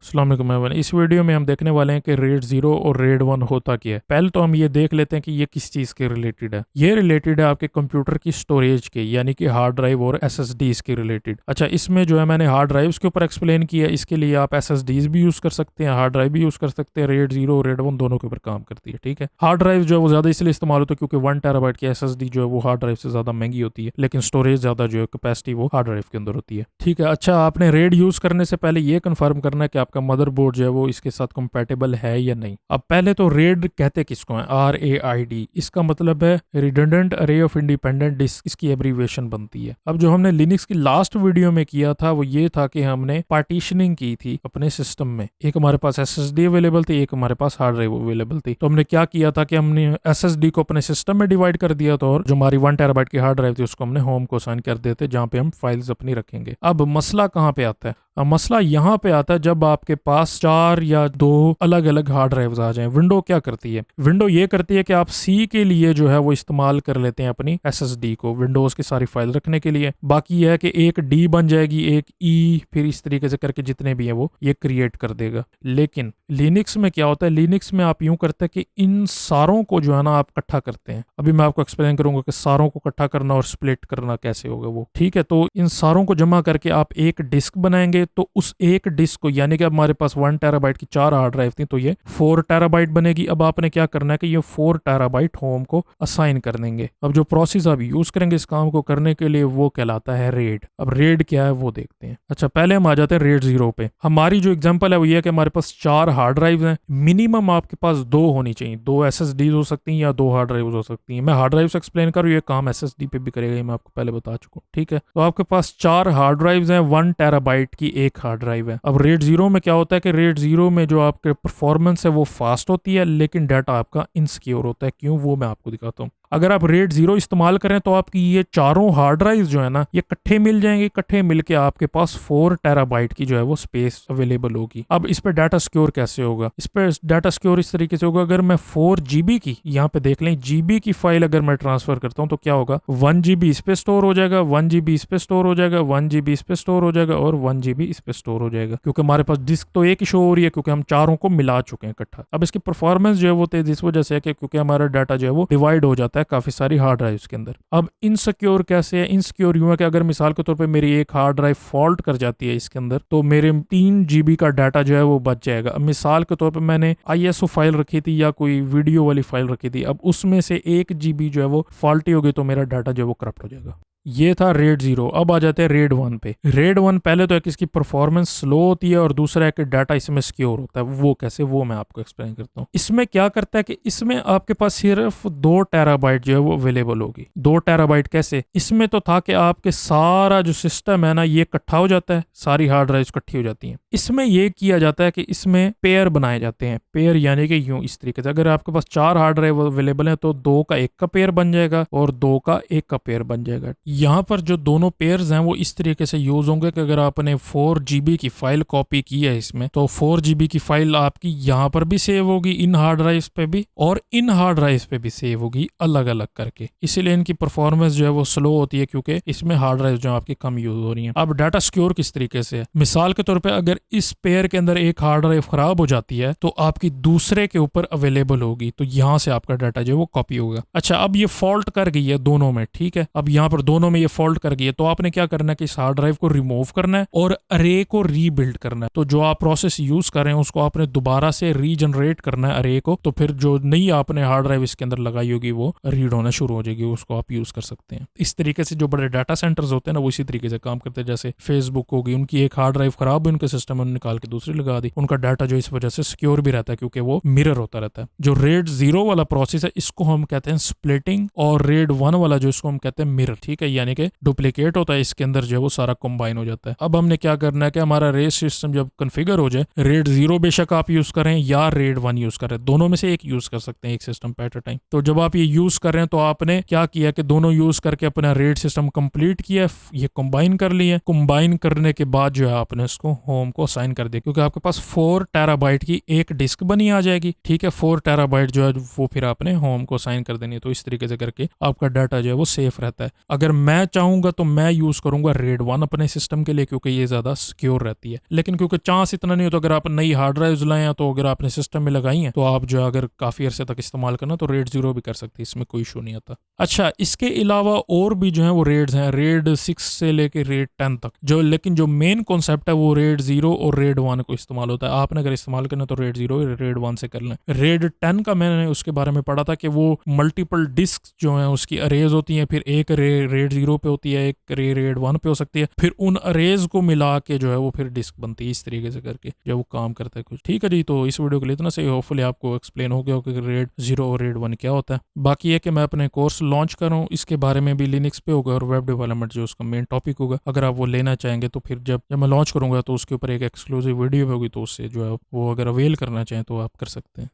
अस्सलाम वालेकुम एवरीवन। इस वीडियो में हम देखने वाले हैं कि रेड 0 और रेड 1 होता क्या है। पहले तो हम ये देख लेते हैं कि ये किस चीज़ के रिलेटेड है। ये रिलेटेड है आपके कंप्यूटर की स्टोरेज के, यानी कि हार्ड ड्राइव और एसएसडीज के रिलेटेड। अच्छा, इसमें जो है मैंने हार्ड ड्राइव्स के ऊपर एक्सप्लेन किया है। इसके लिए आप एसएसडीज भी यूज़ कर सकते हैं, हार्ड ड्राइव भी यूज़ कर सकते हैं। रेड 0 और रेड 1 दोनों के ऊपर काम करती है, ठीक है। हार्ड ड्राइव जो है वो ज़्यादा इसलिए इस्तेमाल होता है क्योंकि 1 टेराबाइट की एसएसडी जो है वो हार्ड ड्राइव से ज़्यादा महंगी होती है, लेकिन स्टोरेज ज़्यादा जो है कैपेसिटी वो हार्ड ड्राइव के अंदर होती है, ठीक है। अच्छा, आपने रेड यूज़ करने से पहले ये कंफर्म करना है कि आपका मदरबोर्ड जो है वो इसके साथ कंपैटिबल है या नहीं। अब पहले तो रेड कहते किसको है, RAID। इसका मतलब है रिडंडेंट अरे ऑफ इंडिपेंडेंट डिस्क, इसकी एब्रीविएशन बनती है। अब जो हमने लिनक्स की लास्ट वीडियो में किया था वो ये था कि हमने पार्टीशनिंग की थी अपने सिस्टम में। एक हमारे पास SSD अवेलेबल थी, एक हमारे पास हार्ड ड्राइव अवेलेबल थी। तो हमने क्या किया था कि हमने SSD को अपने सिस्टम में डिवाइड कर दिया था और जो हमारी 1 टेराबाइट की हार्ड ड्राइव थी उसको हमने होम को असाइन कर देते, जहाँ पे हम फाइल्स अपनी रखेंगे। अब मसला कहाँ पे आता है? अब मसला यहाँ पे आता है जब आपके पास 4 या 2 अलग अलग हार्ड ड्राइव्स आ जाएं। विंडो क्या करती है? विंडो ये करती है कि आप C के लिए जो है वो इस्तेमाल कर लेते हैं अपनी SSD को विंडोज की सारी फाइल रखने के लिए। बाकी यह है कि एक D बन जाएगी, एक E, फिर इस तरीके से करके जितने भी है वो ये क्रिएट कर देगा। लेकिन लिनक्स में क्या होता है? लिनक्स में आप यूं करते हैं कि इन सारों को जो है ना आप इकट्ठा करते हैं। अभी मैं आपको एक्सप्लेन करूंगा कि सारों को इकट्ठा करना और स्प्लिट करना कैसे होगा वो, ठीक है। तो इन सारों को जमा करके आप एक डिस्क बनाएंगे। तो उस एक डिस्क को, यानी कि अब हमारे पास 1 टेराबाइट की 4 हार्ड ड्राइव थी, तो ये 4 टेराबाइट बनेगी। अब आपने क्या करना है कि ये 4 टेराबाइट होम को असाइन कर देंगे। अब जो प्रोसेस आप यूज करेंगे इस काम को करने के लिए वो कहलाता है रेड। अब रेड क्या है वो देखते हैं। अच्छा, पहले हम आ जाते हैं रेड 0 पे। हमारी जो एग्जांपल है वो ये है कि हमारे पास 4 हार्ड ड्राइव हैं। मिनिमम आपके पास 2 होनी चाहिए, 2 SSDs हो सकती हैं या 2 हार्ड ड्राइव हो सकती हैं। मैं हार्ड ड्राइव से एक्सप्लेन करूँ, ये काम SSD पे भी करेगा, ये मैं आपको पहले बता चुका हूँ, ठीक है। तो आपके पास 4 हार्ड ड्राइव्स हैं, 1 टेराबाइट की एक हार्ड ड्राइव है। अब रेड 0 में क्या होता है कि रेड 0 में जो आपके परफॉर्मेंस है वो फास्ट होती है, लेकिन डाटा आपका इनसिक्योर होता है। क्यों, वो मैं आपको दिखाता हूँ। अगर आप रेड 0 इस्तेमाल करें तो आपकी ये चारों हार्ड ड्राइव जो है ना ये इकट्ठे मिल जाएंगे। इकट्ठे मिलके आपके पास 4 टेराबाइट की जो है वो स्पेस अवेलेबल होगी। अब इस पे डाटा सिक्योर कैसे होगा? इस पे डाटा सिक्योर इस तरीके से होगा, अगर मैं 4 GB की, यहाँ पे देख लें, GB की फाइल अगर मैं ट्रांसफर करता हूँ तो क्या होगा, 1 GB इस पे स्टोर हो जाएगा, 1 GB इस पे स्टोर हो जाएगा, 1 GB इस पे स्टोर हो जाएगा और 1 GB इस पे स्टोर हो जाएगा। क्योंकि हमारे पास डिस्क तो एक ही शो हो रही है क्योंकि हम चारों को मिला चुके हैं इकट्ठा। अब इसकी परफॉर्मेंस जो है वो तेज इस वजह से है कि क्योंकि हमारा डाटा जो है वो डिवाइड हो जाता है काफी सारी हार्ड ड्राइव्स के अंदर। अब इनसिक्योर कैसे है? इनसिक्योर यूं है कि अगर मिसाल के तौर पे मेरी एक हार्ड ड्राइव फॉल्ट कर जाती है इसके अंदर, तो मेरे 3 GB का डाटा जो है वो बच जाएगा। अब मिसाल के तौर पे मैंने ISO फाइल रखी थी या कोई वीडियो वाली फाइल रखी थी, अब उसमें से 1 GB जो है वो फॉल्टी हो गई तो मेरा डाटा जो है वो करप्ट हो जाएगा। ये था रेड 0। अब आ जाते हैं रेड 1 पे। रेड 1 पहले तो एक इसकी परफॉर्मेंस स्लो होती है और दूसरा है कि डाटा इसमें सिक्योर होता है। वो कैसे, वो मैं आपको एक्सप्लेन करता हूँ। इसमें क्या करता है कि इसमें आपके पास सिर्फ 2 टेराबाइट जो है वो अवेलेबल होगी। 2 टेराबाइट कैसे? इसमें तो था कि आपके सारा जो सिस्टम है ना ये इकट्ठा हो जाता है, सारी हार्ड ड्राइव इकट्ठी हो जाती हैं। इसमें ये किया जाता है कि इसमें पेयर बनाए जाते हैं। पेयर यानी कि यूं इस तरीके से, अगर आपके पास 4 हार्ड ड्राइव अवेलेबल है तो 2 का 1 का पेयर बन जाएगा और 2 का 1 का पेयर बन जाएगा। यहाँ पर जो दोनों पेयर्स हैं वो इस तरीके से यूज होंगे कि अगर आपने 4 GB की फाइल कॉपी की है इसमें, तो 4 GB की फाइल आपकी यहाँ पर भी सेव होगी, इन हार्ड ड्राइव पे भी, और इन हार्ड ड्राइव पे भी सेव होगी अलग अलग करके। इसीलिए इनकी परफॉर्मेंस जो है वो स्लो होती है क्योंकि इसमें हार्ड ड्राइव जो आपकी कम यूज हो रही है। अब डाटा सिक्योर किस तरीके से है? मिसाल के तौर पर अगर इस पेयर के अंदर एक हार्ड ड्राइव खराब हो जाती है तो आपकी दूसरे के ऊपर अवेलेबल होगी, तो यहाँ से आपका डाटा जो है वो कॉपी होगा। अच्छा, अब ये फॉल्ट कर गई है दोनों में, ठीक है। अब यहाँ पर दोनों में ये फॉल्ट कर गई है तो आपने क्या करना है कि इस हार्ड ड्राइव को रिमूव करना है और अरे को रीबिल्ड करना है। तो जो आप प्रोसेस यूज कर रहे हैं उसको आपने दोबारा से रीजनरेट करना है अरे को, तो फिर जो नई आपने हार्ड ड्राइव इसके अंदर लगाई होगी वो रीड होना शुरू हो जाएगी, उसको आप यूज कर सकते हैं। इस तरीके से जो बड़े डाटा सेंटर्स होते हैं ना वो इसी तरीके से काम करते हैं। जैसे फेसबुक होगी, उनकी एक हार्ड ड्राइव खराब हुई उनके सिस्टम में, निकाल के दूसरी लगा दी, उनका डाटा जो इस वजह से सिक्योर भी रहता है क्योंकि वो मिरर होता रहता है। जो रेड 0 वाला प्रोसेस है इसको हम कहते हैं स्प्लिटिंग, और रेड 1 वाला जो इसको हम कहते हैं मिरर, ठीक है, यानी कि डुप्लीकेट होता है, इसके अंदर जो है वो सारा कंबाइन हो जाता है। अब हमने क्या करना है कि हमारा रेड सिस्टम जब कॉन्फ़िगर हो जाए, रेड 0 बेशक आप यूज करें या रेड 1 यूज करें, दोनों में से एक यूज कर सकते हैं एक सिस्टम पे एट अ टाइम। तो जब आप ये यूज कर रहे हैं तो आपने क्या किया कि दोनों यूज करके अपना रेड सिस्टम कंप्लीट किया, ये कंबाइन कर लिए। कंबाइन करने के बाद जो है आपने इसको होम को असाइन कर दिया, क्योंकि आपके पास 4 टेराबाइट की एक डिस्क बनी आ जाएगी, ठीक है। 4 टेराबाइट जो है वो फिर आपने होम को असाइन कर देनी है। तो इस तरीके से करके आपका डाटा जो है वो सेफ रहता है। अगर मैं चाहूंगा तो मैं यूज करूंगा रेड 1 अपने सिस्टम के लिए, क्योंकि ये ज्यादा सिक्योर रहती है। लेकिन क्योंकि चांस इतना नहीं होता, अगर आप नई हार्ड ड्राइव लाए हैं तो अगर आपने सिस्टम में लगाई हैं तो आप जो है अगर काफी अरसे तक इस्तेमाल करना तो रेड 0 भी कर सकते हैं, इसमें कोई इशू नहीं आता। अच्छा, इसके अलावा और भी जो है वो रेड्स हैं, रेड 6 से लेके रेड 10 तक, जो लेकिन जो मेन कॉन्सेप्ट है वो रेड 0 और रेड 1 को इस्तेमाल होता है। आपने अगर इस्तेमाल करना तो रेड 0 रेड 1 से कर लें। रेड 10 का मैंने उसके बारे में पढ़ा था कि वो मल्टीपल डिस्क जो है उसकी अरेज होती है, फिर एक रेड 0 पे होती है, एक रेड 1 पे हो सकती है, फिर उन अरेज को मिला के जो है वो फिर डिस्क बनती है, इस तरीके से करके जो वो काम करता है कुछ। ठीक है जी, तो इस वीडियो के लिए इतना सही, होपफुली आपको एक्सप्लेन हो गया हो कि रेड 0 और रेड 1 क्या होता है। बाकी है कि मैं अपने कोर्स लॉन्च कर रहा हूँ, इसके बारे में भी लिनक्स पे होगा और वेब डेवलपमेंट जो उसका मेन टॉपिक होगा। अगर आप वो लेना चाहेंगे तो फिर जब मैं लॉन्च करूंगा तो उसके ऊपर एक एक्सक्लूसिव वीडियो होगी, तो उससे जो है वो अगर अवेल करना चाहें तो आप कर सकते हैं।